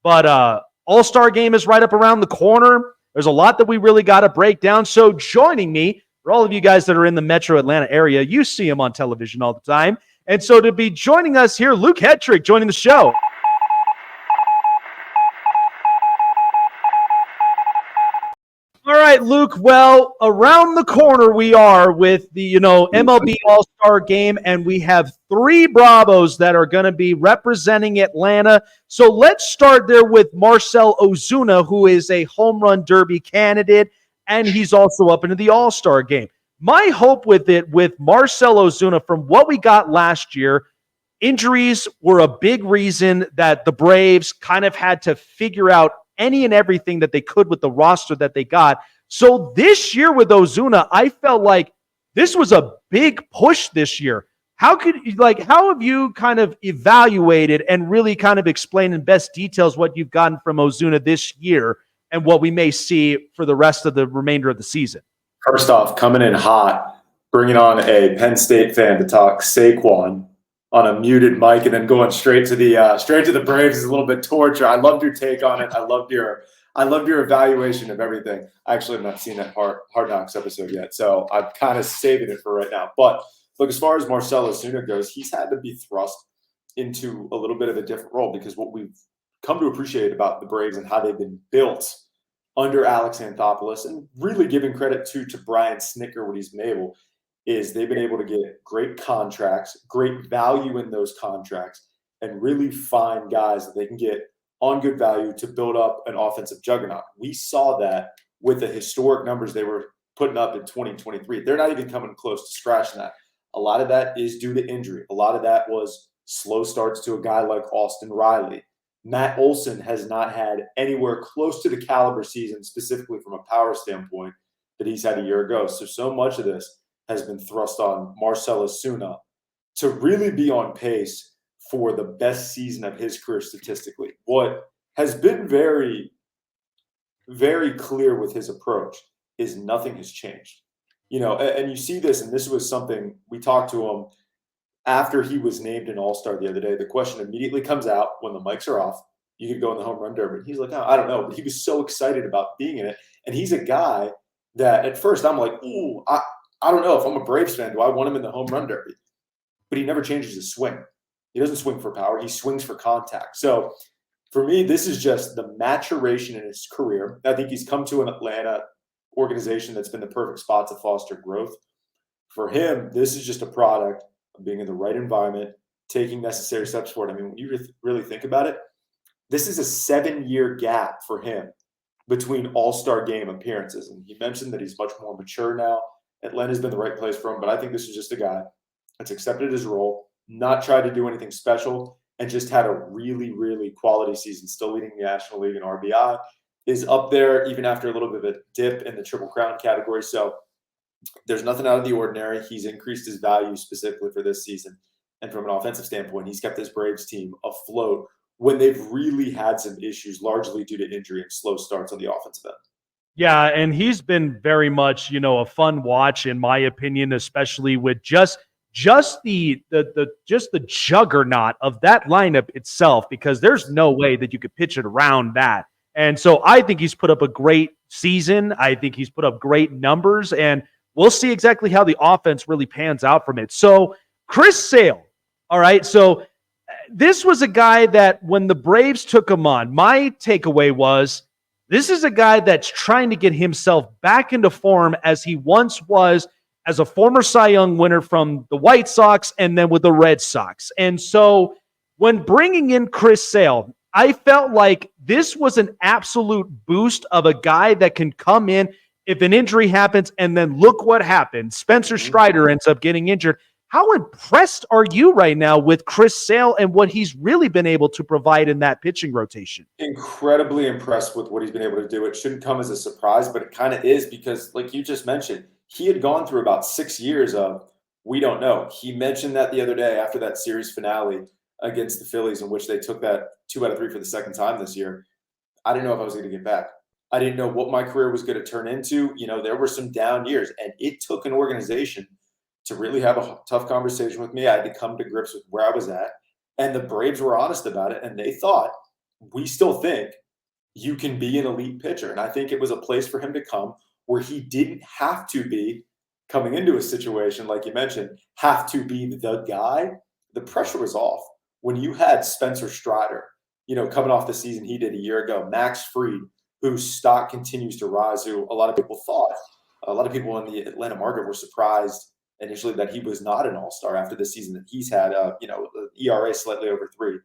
But All-Star game is right up around the corner. There's a lot that we really got to break down. So joining me, for all of you guys that are in the metro Atlanta area, you see him on television all the time. And so to be joining us here, Luke Hetrick joining the show. All right, Luke. Well, around the corner we are with the, MLB All-Star Game, and we have 3 Bravos that are going to be representing Atlanta. So let's start there with Marcell Ozuna, who is a home run derby candidate, and he's also up into the All-Star Game. My hope with Marcell Ozuna, from what we got last year, injuries were a big reason that the Braves kind of had to figure out any and everything that they could with the roster that they got. So this year with Ozuna, I felt like this was a big push this year. How have you kind of evaluated and really kind of explained in best details what you've gotten from Ozuna this year and what we may see for the rest of the remainder of the season? First off, coming in hot, bringing on a Penn State fan to talk Saquon on a muted mic, and then going straight to the Braves is a little bit torture. I loved your take on it. I loved your evaluation of everything. I actually have not seen that Hard Knocks episode yet, so I'm kind of saving it for right now. But look, as far as Marcell Ozuna goes, he's had to be thrust into a little bit of a different role, because what we've come to appreciate about the Braves and how they've been built under Alex Anthopoulos, and really giving credit to Brian Snitker, what he's been able, is they've been able to get great contracts, great value in those contracts, and really find guys that they can get on good value to build up an offensive juggernaut. We saw that with the historic numbers they were putting up in 2023. They're not even coming close to scratching that. A lot of that is due to injury. A lot of that was slow starts to a guy like Austin Riley. Matt Olson has not had anywhere close to the caliber season, specifically from a power standpoint, that he's had a year ago. So much of this has been thrust on Marcell Ozuna to really be on pace for the best season of his career statistically. What has been very, very clear with his approach is nothing has changed. And you see this, and this was something we talked to him after he was named an All-Star the other day. The question immediately comes out when the mics are off: you could go in the home run derby. He's like, oh, I don't know, but he was so excited about being in it. And he's a guy that at first I'm like, ooh, I don't know, if I'm a Braves fan, do I want him in the home run derby? But he never changes his swing. He doesn't swing for power. He swings for contact. So for me, this is just the maturation in his career. I think he's come to an Atlanta organization that's been the perfect spot to foster growth. For him, this is just a product of being in the right environment, taking necessary steps forward. I mean, when you really think about it, this is a 7-year gap for him between All-Star game appearances. And he mentioned that he's much more mature now. Atlanta's been the right place for him, but I think this is just a guy that's accepted his role, not tried to do anything special, and just had a really, really quality season, still leading the National League in RBI, is up there even after a little bit of a dip in the Triple Crown category. So there's nothing out of the ordinary. He's increased his value specifically for this season. And from an offensive standpoint, he's kept this Braves team afloat when they've really had some issues, largely due to injury and slow starts on the offensive end. Yeah, and he's been very much, a fun watch, in my opinion, especially with just the juggernaut of that lineup itself, because there's no way that you could pitch it around that. And so I think he's put up a great season. I think he's put up great numbers, and we'll see exactly how the offense really pans out from it. So Chris Sale, all right, so this was a guy that when the Braves took him on, my takeaway was, this is a guy that's trying to get himself back into form as he once was as a former Cy Young winner from the White Sox and then with the Red Sox. And so when bringing in Chris Sale, I felt like this was an absolute boost of a guy that can come in if an injury happens, and then look what happened. Spencer Strider ends up getting injured. How impressed are you right now with Chris Sale and what he's really been able to provide in that pitching rotation? Incredibly impressed with what he's been able to do. It shouldn't come as a surprise, but it kind of is, because like you just mentioned, he had gone through about 6 years of we don't know. He mentioned that the other day after that series finale against the Phillies, in which they took that 2 out of 3 for the second time this year. I didn't know if I was going to get back. I didn't know what my career was going to turn into. There were some down years, and it took an organization to really have a tough conversation with me. I had to come to grips with where I was at, and the Braves were honest about it, and they thought we still think you can be an elite pitcher. And I think it was a place for him to come where he didn't have to be coming into a situation, like you mentioned, have to be the guy. The pressure was off. When you had Spencer Strider, coming off the season he did a year ago, Max Fried, whose stock continues to rise, who a lot of people in the Atlanta market were surprised initially that he was not an all-star after the season that he's had, ERA slightly over 3.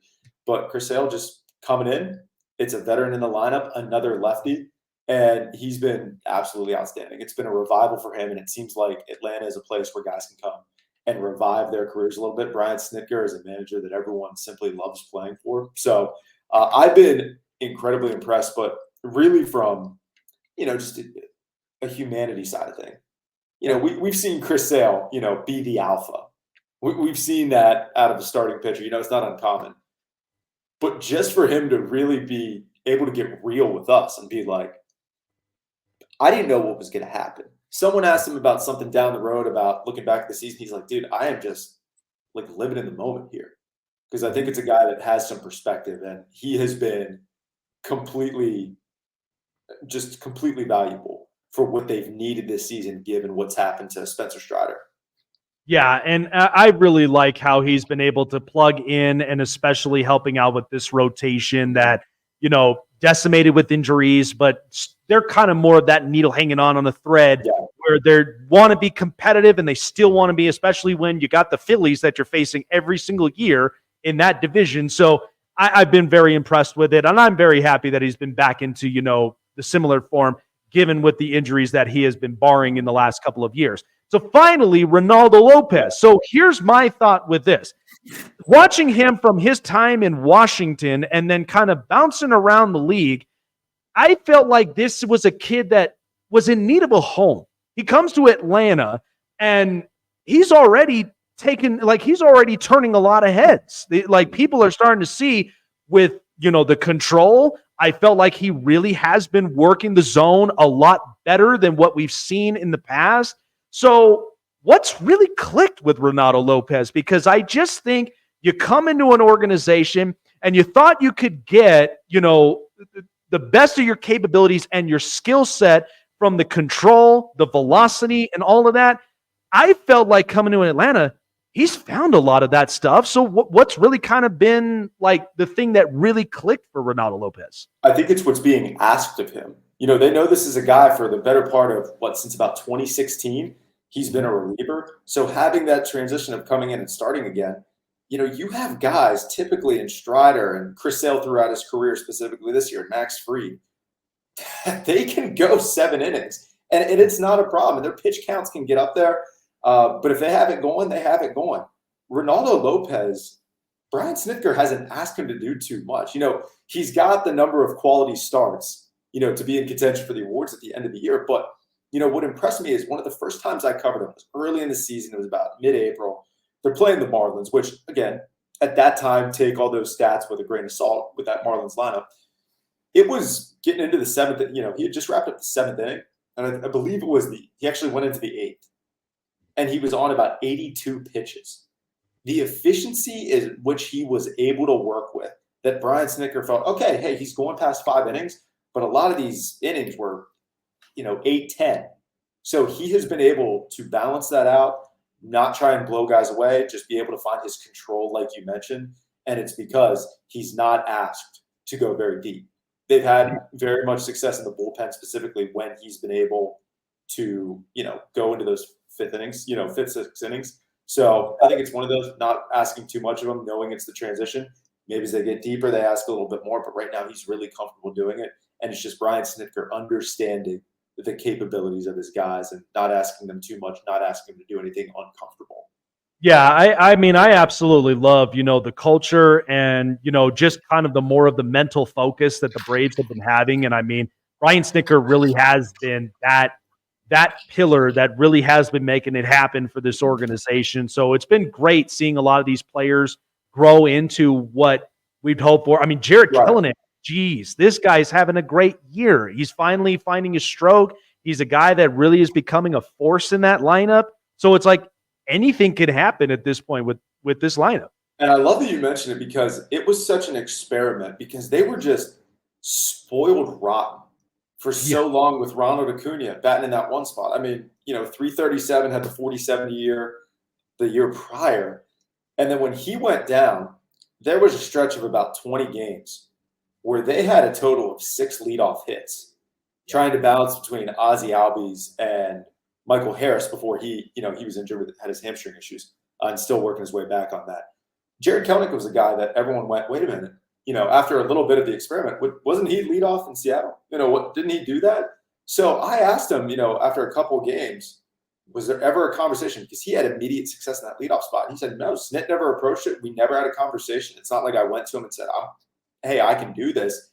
But Chris Sale just coming in. It's a veteran in the lineup, another lefty, and he's been absolutely outstanding. It's been a revival for him, and it seems like Atlanta is a place where guys can come and revive their careers a little bit. Brian Snitker is a manager that everyone simply loves playing for. So I've been incredibly impressed, but really from, just a humanity side of thing. We've seen Chris Sale, be the alpha. We've seen that out of a starting pitcher. It's not uncommon. But just for him to really be able to get real with us and be like, I didn't know what was going to happen. Someone asked him about something down the road about looking back at the season. He's like, dude, I am just like living in the moment here. Because I think it's a guy that has some perspective, and he has been completely valuable for what they've needed this season, given what's happened to Spencer Strider. Yeah, and I really like how he's been able to plug in, and especially helping out with this rotation that, decimated with injuries, but they're kind of more of that needle hanging on a thread, where they want to be competitive and they still want to be, especially when you got the Phillies that you're facing every single year in that division. So I've been very impressed with it, and I'm very happy that he's been back into, the similar form, given with the injuries that he has been barring in the last couple of years. So finally, Ronaldo Lopez. So here's my thought with this. Watching him from his time in Washington and then kind of bouncing around the league, I felt like this was a kid that was in need of a home. He comes to Atlanta and he's already turning a lot of heads. People are starting to see with, the control. I felt like he really has been working the zone a lot better than what we've seen in the past. So what's really clicked with Ronaldo Lopez? Because I just think you come into an organization and you thought you could get, the best of your capabilities and your skill set from the control, the velocity, and all of that. I felt like coming to Atlanta, he's found a lot of that stuff. So what's really kind of been like the thing that really clicked for Ronaldo Lopez? I think it's what's being asked of him. They know this is a guy for the better part of since about 2016. He's been a reliever. So having that transition of coming in and starting again, you have guys typically in Strider and Chris Sale throughout his career, specifically this year, Max Fried, they can go 7 innings. And it's not a problem. Their pitch counts can get up there. But if they have it going, they have it going. Ronaldo Lopez, Brian Snitker hasn't asked him to do too much. He's got the number of quality starts, to be in contention for the awards at the end of the year. But what impressed me is one of the first times I covered him was early in the season. It was about mid-April. They're playing the Marlins, which, again, at that time, take all those stats with a grain of salt with that Marlins lineup. It was getting into the 7th. He had just wrapped up the 7th inning, and I believe he actually went into the 8th, and he was on about 82 pitches. The efficiency in which he was able to work with, that Brian Snitker felt, okay, hey, he's going past 5 innings, but a lot of these innings were 8-10. So he has been able to balance that out, not try and blow guys away, just be able to find his control, like you mentioned. And it's because he's not asked to go very deep. They've had very much success in the bullpen, specifically when he's been able to, go into those 5th innings, 5th, 6th innings. So I think it's one of those, not asking too much of him, knowing it's the transition. Maybe as they get deeper, they ask a little bit more, but right now he's really comfortable doing it. And it's just Brian Snitker understanding the capabilities of his guys and not asking them too much, not asking them to do anything uncomfortable. Yeah, I mean, I absolutely love, the culture and, just kind of the more of the mental focus that the Braves have been having. And I mean, Brian Snitker really has been that pillar that really has been making it happen for this organization. So it's been great seeing a lot of these players grow into what we'd hope for. I mean, Jarred Kelenic, geez, this guy's having a great year. He's finally finding his stroke. He's a guy that really is becoming a force in that lineup. So it's like anything could happen at this point with this lineup. And I love that you mentioned it because it was such an experiment because they were just spoiled rotten for Yeah. so long with Ronald Acuna batting in that one spot. I mean, 337 had the 47 year the year prior. And then when he went down, there was a stretch of about 20 games where they had a total of 6 leadoff hits, trying to balance between Ozzie Albies and Michael Harris before he was injured had his hamstring issues and still working his way back on that. Jared Kelenic was a guy that everyone went, wait a minute, after a little bit of the experiment, wasn't he lead off in Seattle? Didn't he do that? So I asked him, after a couple of games, was there ever a conversation? Because he had immediate success in that leadoff spot. He said, no, Snit never approached it. We never had a conversation. It's not like I went to him and said, hey, I can do this.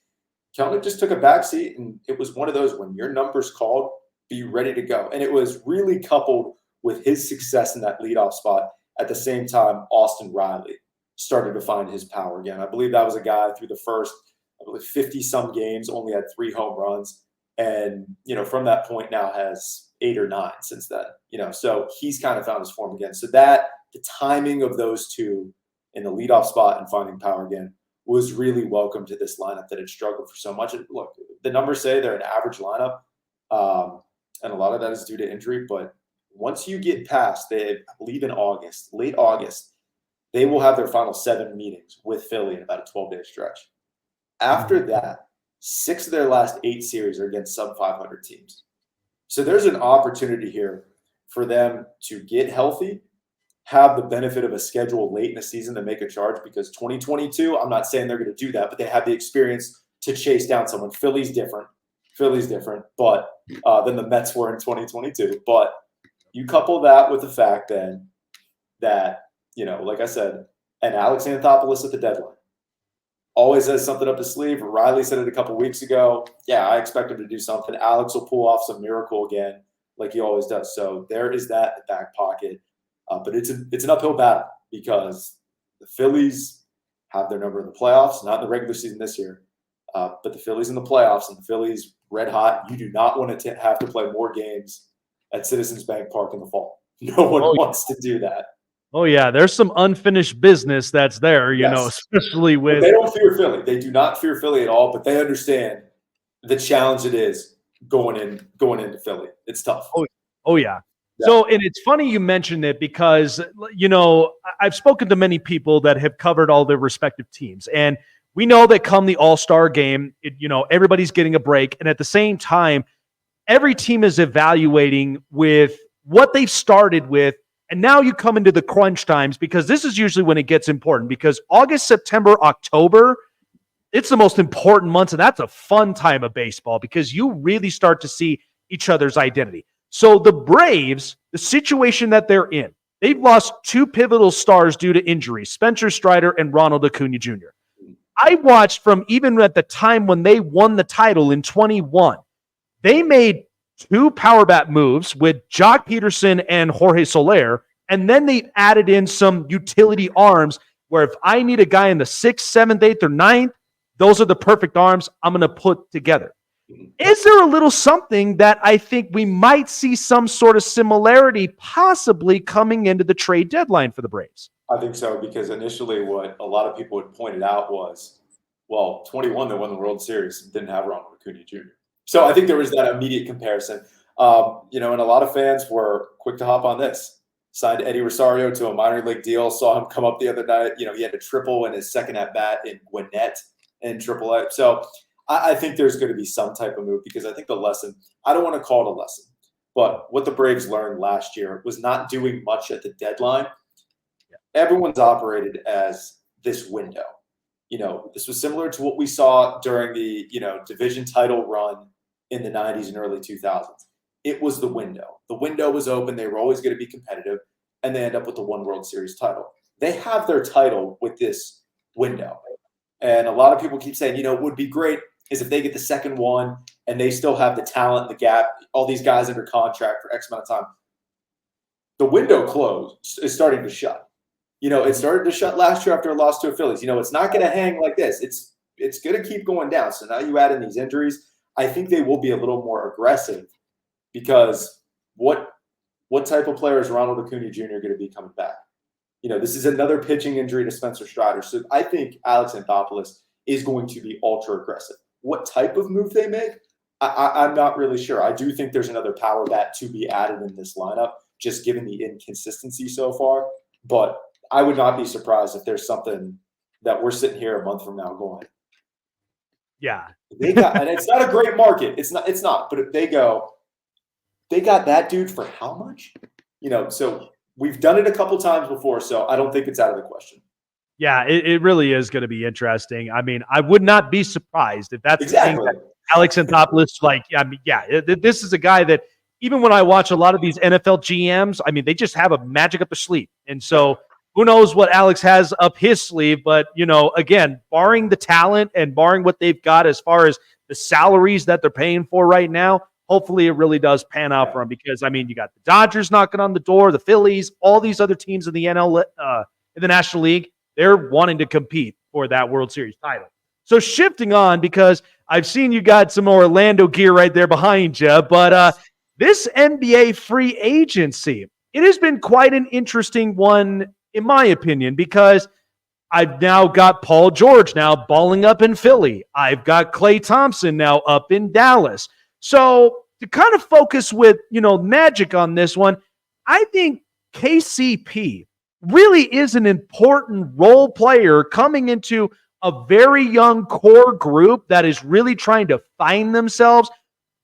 Kelenic just took a back seat, and it was one of those, when your number's called, be ready to go. And it was really coupled with his success in that leadoff spot. At the same time, Austin Riley started to find his power again. I believe that was a guy through the first, 50-some games, only had 3 home runs. And, from that point now has 8 or 9 since then. So he's kind of found his form again. So that the timing of those two in the leadoff spot and finding power again was really welcome to this lineup that had struggled for so much. And look, the numbers say they're an average lineup, and a lot of that is due to injury. But once you get past, I believe in August, late August, they will have their final 7 meetings with Philly in about a 12-day stretch. After that, 6 of their last 8 series are against sub-500 teams. So there's an opportunity here for them to get healthy, have the benefit of a schedule late in the season to make a charge, because 2022, I'm not saying they're going to do that, but they have the experience to chase down someone. Philly's different, but than the Mets were in 2022. But you couple that with the fact then that, like I said, and Alex Anthopoulos at the deadline always has something up his sleeve. Riley said it a couple weeks ago. Yeah, I expect him to do something. Alex will pull off some miracle again, like he always does. So there is that in the back pocket. But it's an uphill battle because the Phillies have their number in the playoffs, not in the regular season this year, but the Phillies in the playoffs, and the Phillies red hot. You do not want to have to play more games at Citizens Bank Park in the fall. No one wants to do that. Oh, yeah. There's some unfinished business that's there, especially with. But they don't fear Philly. They do not fear Philly at all, but they understand the challenge it is going into Philly. It's tough. Oh yeah. So, and it's funny you mentioned it because, I've spoken to many people that have covered all their respective teams. And we know that come the All-Star game, everybody's getting a break. And at the same time, every team is evaluating with what they've started with. And now you come into the crunch times, because this is usually when it gets important, because August, September, October, it's the most important months. And that's a fun time of baseball because you really start to see each other's identity. So the Braves, the situation that they're in, they've lost 2 pivotal stars due to injuries, Spencer Strider and Ronald Acuna Jr. I watched from even at the time when they won the title in 21, they made 2 power bat moves with Jock Peterson and Jorge Soler, and then they added in some utility arms where if I need a guy in the 6th, 7th, 8th, or 9th, those are the perfect arms I'm going to put together. Is there a little something that I think we might see some sort of similarity possibly coming into the trade deadline for the Braves? I think so, because initially what a lot of people had pointed out was, 21, they won the World Series, didn't have Ronald Acuna Jr. So I think there was that immediate comparison. And a lot of fans were quick to hop on this. Signed Eddie Rosario to a minor league deal. Saw him come up the other night. He had a triple in his second at-bat in Gwinnett in AAA. So I think there's going to be some type of move, because I think the lesson, I don't want to call it a lesson, but what the Braves learned last year was not doing much at the deadline. Everyone's operated as this window. This was similar to what we saw during the, division title run in the 90s and early 2000s. It was the window. The window was open. They were always going to be competitive, and they end up with the 1 World Series title. They have their title with this window. And a lot of people keep saying, it would be great is if they get the second one and they still have the talent, the gap, all these guys under contract for X amount of time. The window closed is starting to shut. It started to shut last year after a loss to a Phillies. It's not going to hang like this. It's going to keep going down. So now you add in these injuries. I think they will be a little more aggressive, because what type of player is Ronald Acuna Jr. going to be coming back? This is another pitching injury to Spencer Strider. So I think Alex Anthopoulos is going to be ultra aggressive. What type of move they make, I'm not really sure. I do think there's another power bat to be added in this lineup, just given the inconsistency so far. But I would not be surprised if there's something that we're sitting here a month from now going, yeah, and it's not a great market. It's not. But if they got that dude for how much? So we've done it a couple times before, so I don't think it's out of the question. Yeah, it really is going to be interesting. I mean, I would not be surprised if that's exactly the thing that Alex Anthopoulos, this is a guy that even when I watch a lot of these NFL GMs, I mean, they just have a magic up their sleeve. And so who knows what Alex has up his sleeve, but, again, barring the talent and barring what they've got as far as the salaries that they're paying for right now, hopefully it really does pan out for him because, I mean, you got the Dodgers knocking on the door, the Phillies, all these other teams in the in the National League. They're wanting to compete for that World Series title. So shifting on, because I've seen you got some Orlando gear right there behind you, but this NBA free agency, it has been quite an interesting one, in my opinion, because I've now got Paul George now balling up in Philly. I've got Klay Thompson now up in Dallas. So to kind of focus with, Magic on this one, I think KCP really is an important role player coming into a very young core group that is really trying to find themselves.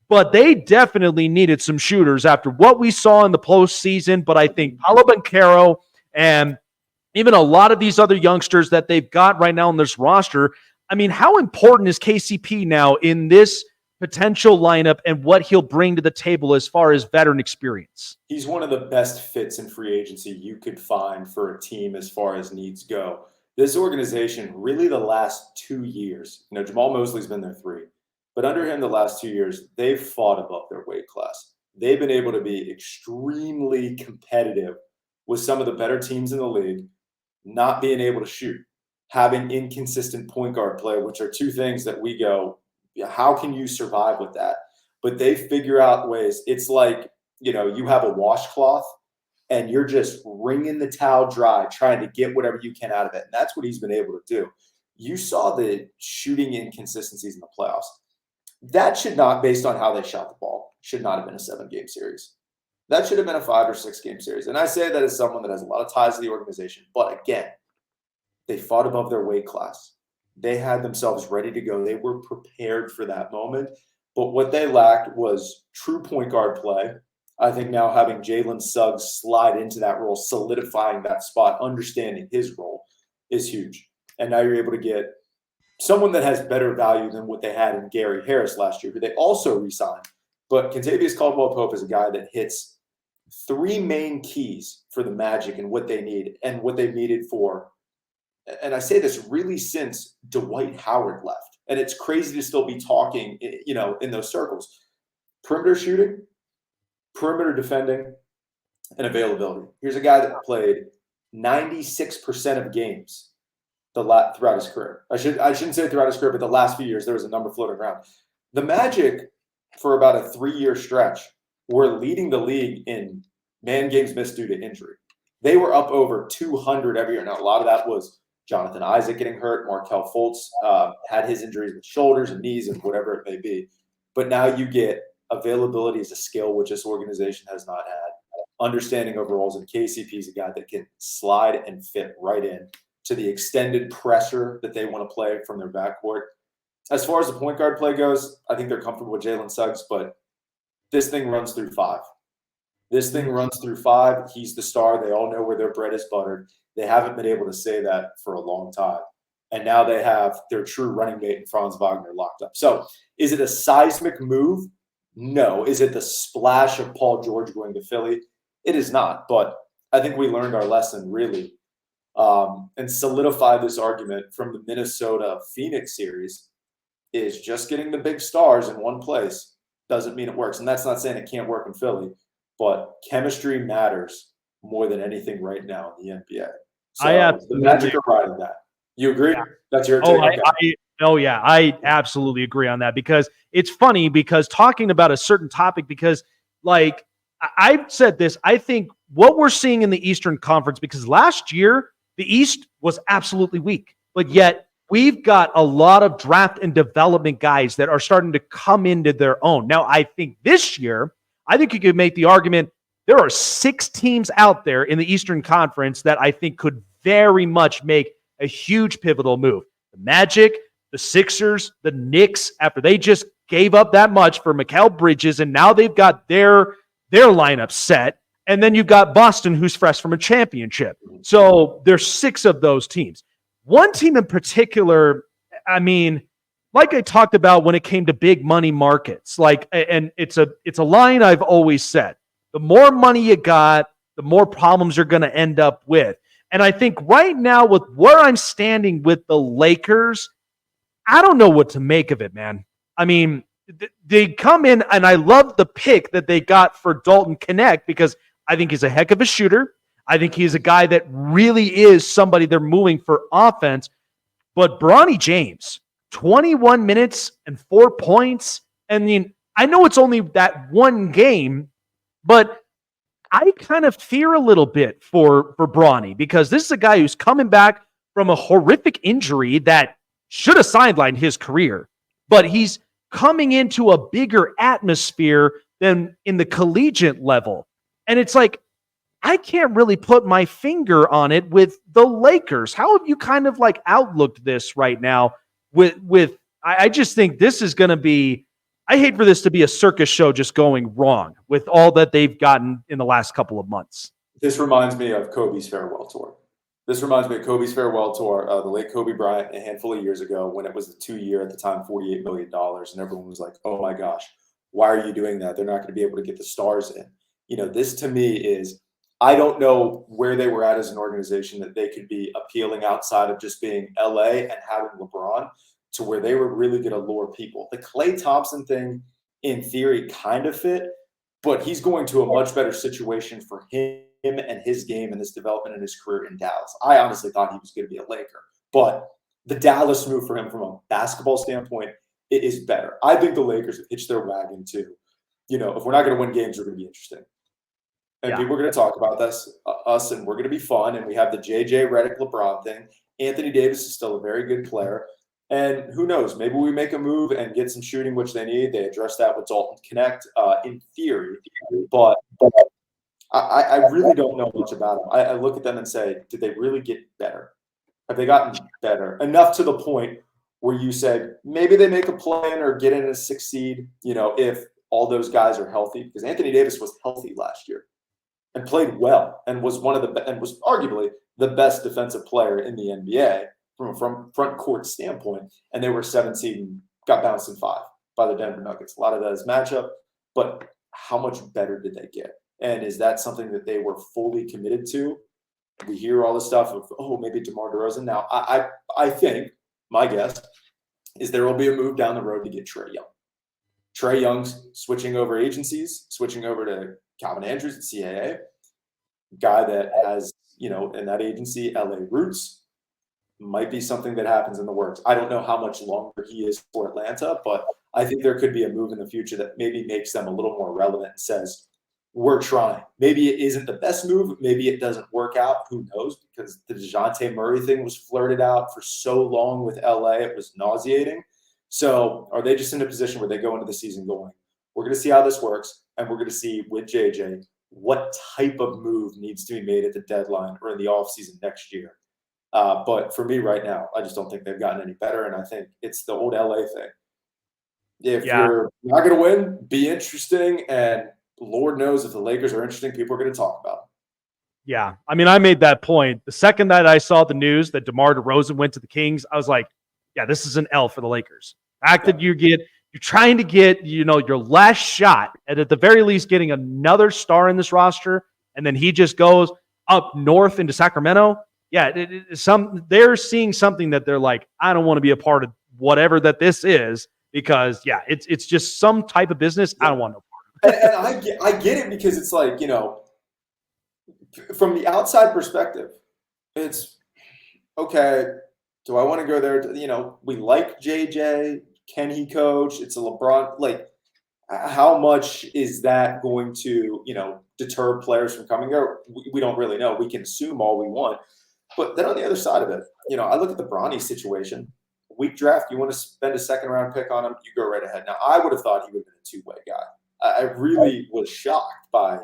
But they definitely needed some shooters after what we saw in the postseason. But I think Paolo Banchero and even a lot of these other youngsters that they've got right now on this roster, I mean, how important is KCP now in this potential lineup and what he'll bring to the table as far as veteran experience? He's one of the best fits in free agency you could find for a team as far as needs go. This organization, really the last 2 years, Jamal Mosley's been there 3, but under him the last 2 years, they've fought above their weight class. They've been able to be extremely competitive with some of the better teams in the league, not being able to shoot, having inconsistent point guard play, which are two things that we go, how can you survive with that? But they figure out ways. It's like, you have a washcloth and you're just wringing the towel dry, trying to get whatever you can out of it. And that's what he's been able to do. You saw the shooting inconsistencies in the playoffs. That should not, based on how they shot the ball, should not have been a 7-game series. That should have been a 5 or 6 game series. And I say that as someone that has a lot of ties to the organization. But again, they fought above their weight class. They had themselves ready to go. They were prepared for that moment. But what they lacked was true point guard play. I think now having Jalen Suggs slide into that role, solidifying that spot, understanding his role is huge. And now you're able to get someone that has better value than what they had in Gary Harris last year, who they also re-signed. But Kentavious Caldwell-Pope is a guy that hits 3 main keys for the Magic and what they need and what they've needed for. And I say this really since Dwight Howard left. And it's crazy to still be talking, in those circles. Perimeter shooting, perimeter defending, and availability. Here's a guy that played 96% of games throughout his career. I shouldn't say throughout his career, but the last few years, there was a number floating around. The Magic, for about a 3-year stretch, were leading the league in man games missed due to injury. They were up over 200 every year. Now, a lot of that was Jonathan Isaac getting hurt. Markelle Fultz had his injuries with shoulders and knees and whatever it may be. But now you get availability as a skill, which this organization has not had. Understanding of roles, and KCP is a guy that can slide and fit right in to the extended pressure that they want to play from their backcourt. As far as the point guard play goes, I think they're comfortable with Jalen Suggs, but this thing runs through 5. He's the star. They all know where their bread is buttered. They haven't been able to say that for a long time. And now they have their true running mate in Franz Wagner locked up. So is it a seismic move? No. Is it the splash of Paul George going to Philly? It is not. But I think we learned our lesson, really, and solidified this argument from the Minnesota-Phoenix series is just getting the big stars in one place doesn't mean it works. And that's not saying it can't work in Philly, but chemistry matters more than anything right now in the NBA. So the Magic are riding that. You agree? Yeah. That's your take? I absolutely agree on that, because it's funny because talking about a certain topic, because like I've said this. I think what we're seeing in the Eastern Conference, because last year the East was absolutely weak, but yet we've got a lot of draft and development guys that are starting to come into their own. Now, I think this year, I think you could make the argument there are 6 teams out there in the Eastern Conference that I think could very much make a huge pivotal move. The Magic, the Sixers, the Knicks, after they just gave up that much for Mikal Bridges, and now they've got their lineup set. And then you've got Boston, who's fresh from a championship. So there's 6 of those teams. One team in particular, I mean, like I talked about when it came to big money markets, and it's a line I've always said. The more money you got, the more problems you're going to end up with. And I think right now, with where I'm standing with the Lakers, I don't know what to make of it, man. I mean, they come in, and I love the pick that they got for Dalton Knecht because I think he's a heck of a shooter. I think he's a guy that really is somebody they're moving for offense. But Bronny James, 21 minutes and 4 points. I mean, I know it's only that one game, but I kind of fear a little bit for Bronny because this is a guy who's coming back from a horrific injury that should have sidelined his career, but he's coming into a bigger atmosphere than in the collegiate level. And it's like, I can't really put my finger on it with the Lakers. How have you kind of like outlooked this right now I just think this is going to be, I hate for this to be a circus show just going wrong with all that they've gotten in the last couple of months. This reminds me of Kobe's farewell tour. The late Kobe Bryant, a handful of years ago when it was the 2-year at the time, $48 million. And everyone was like, oh my gosh, why are you doing that? They're not going to be able to get the stars in. This to me is, I don't know where they were at as an organization that they could be appealing outside of just being LA and having LeBron to where they were really going to lure people. The Klay Thompson thing, in theory, kind of fit, but he's going to a much better situation for him and his game and his development in his career in Dallas. I honestly thought he was going to be a Laker, but the Dallas move for him from a basketball standpoint, it is better. I think the Lakers have hitched their wagon too. If we're not going to win games, we're going to be interesting. And people are going to talk about us, and we're going to be fun. And we have the JJ Redick LeBron thing. Anthony Davis is still a very good player. And who knows? Maybe we make a move and get some shooting, which they need. They address that with Dalton Knecht in theory. But I really don't know much about them. I look at them and say, did they really get better? Have they gotten better? Enough to the point where you said maybe they make a play-in or get in a 6 seed, if all those guys are healthy. Because Anthony Davis was healthy last year and played well and was was arguably the best defensive player in the NBA from a front court standpoint. And they were 7 seed and got bounced in 5 by the Denver Nuggets. A lot of that is matchup, but how much better did they get? And is that something that they were fully committed to? We hear all this stuff of, maybe DeMar DeRozan. Now, I think, my guess, is there will be a move down the road to get Trae Young. Trae Young's switching over agencies, switching over to Calvin Andrews at CAA, guy that has, in that agency, LA roots, might be something that happens in the works. I don't know how much longer he is for Atlanta, but I think there could be a move in the future that maybe makes them a little more relevant and says, we're trying. Maybe it isn't the best move. Maybe it doesn't work out. Who knows? Because the DeJounte Murray thing was flirted out for so long with LA. It was nauseating. So are they just in a position where they go into the season going, we're going to see how this works, and we're going to see with JJ what type of move needs to be made at the deadline or in the offseason next year. But for me right now, I just don't think they've gotten any better, and I think it's the old LA thing. If you're not going to win, be interesting, and Lord knows if the Lakers are interesting, people are going to talk about them. Yeah. I mean, I made that point. The second that I saw the news that DeMar DeRozan went to the Kings, I was like, yeah, this is an L for the Lakers. The fact that you're trying to get, your last shot at the very least getting another star in this roster, and then he just goes up north into Sacramento. Yeah, they're seeing something that they're like, I don't want to be a part of whatever that this is because, it's just some type of business. I don't want no part. And I get it because it's like, from the outside perspective, it's okay. Do I want to go there? We like JJ. Can he coach? It's a LeBron. Like, How much is that going to, deter players from coming there? We don't really know. We can assume all we want. But then on the other side of it, I look at the Bronny situation. Weak draft, you want to spend a second-round pick on him, you go right ahead. Now, I would have thought he would have been a two-way guy. I really was shocked by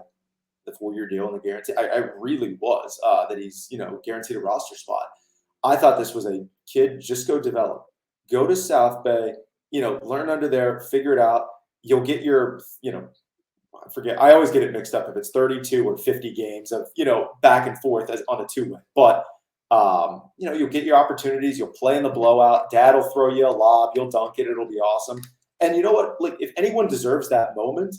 the 4-year deal and the guarantee. I really was that he's, guaranteed a roster spot. I thought this was a kid, just go develop. Go to South Bay, learn under there, figure it out. You'll get your, I forget. I always get it mixed up if it's 32 or 50 games of, back and forth as on a two-way. But, you'll get your opportunities. You'll play in the blowout. Dad will throw you a lob. You'll dunk it. It'll be awesome. And you know what? Like, if anyone deserves that moment,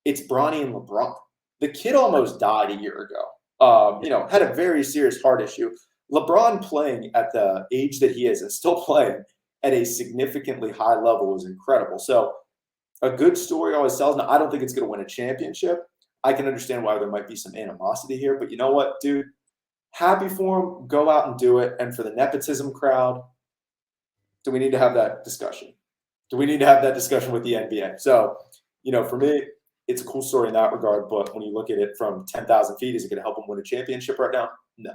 it's Bronny and LeBron. The kid almost died a year ago. Had a very serious heart issue. LeBron playing at the age that he is and still playing at a significantly high level is incredible. So a good story always sells. Now, I don't think it's going to win a championship. I can understand why there might be some animosity here, but you know what, dude? Happy for him. Go out and do it. And for the nepotism crowd, do we need to have that discussion? Do we need to have that discussion with the NBA? So, for me, it's a cool story in that regard. But when you look at it from 10,000 feet, is it going to help him win a championship right now? No.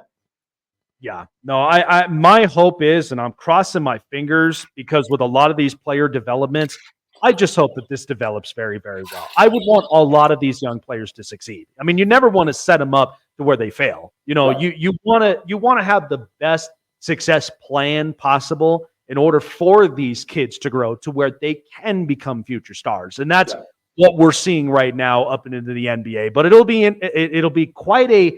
Yeah, no, I my hope is, and I'm crossing my fingers because with a lot of these player developments, I just hope that this develops very, very well. I would want a lot of these young players to succeed. I mean, you never want to set them up to where they fail. Right. You want to have the best success plan possible in order for these kids to grow to where they can become future stars, and that's what we're seeing right now up and into the NBA. But it'll be quite a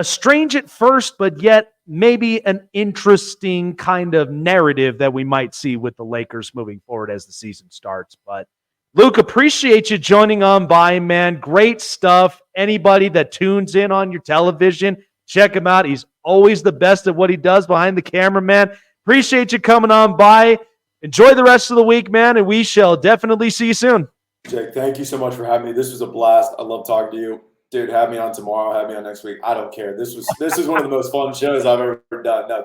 strange at first, but yet maybe an interesting kind of narrative that we might see with the Lakers moving forward as the season starts. But Luke, appreciate you joining on by, man. Great stuff. Anybody that tunes in on your television, check him out. He's always the best at what he does behind the camera, man. Appreciate you coming on by. Enjoy the rest of the week, man, and we shall definitely see you soon. Jake, thank you so much for having me. This was a blast. I love talking to you. Dude, have me on tomorrow, have me on next week. I don't care. This was one of the most fun shows I've ever done. No,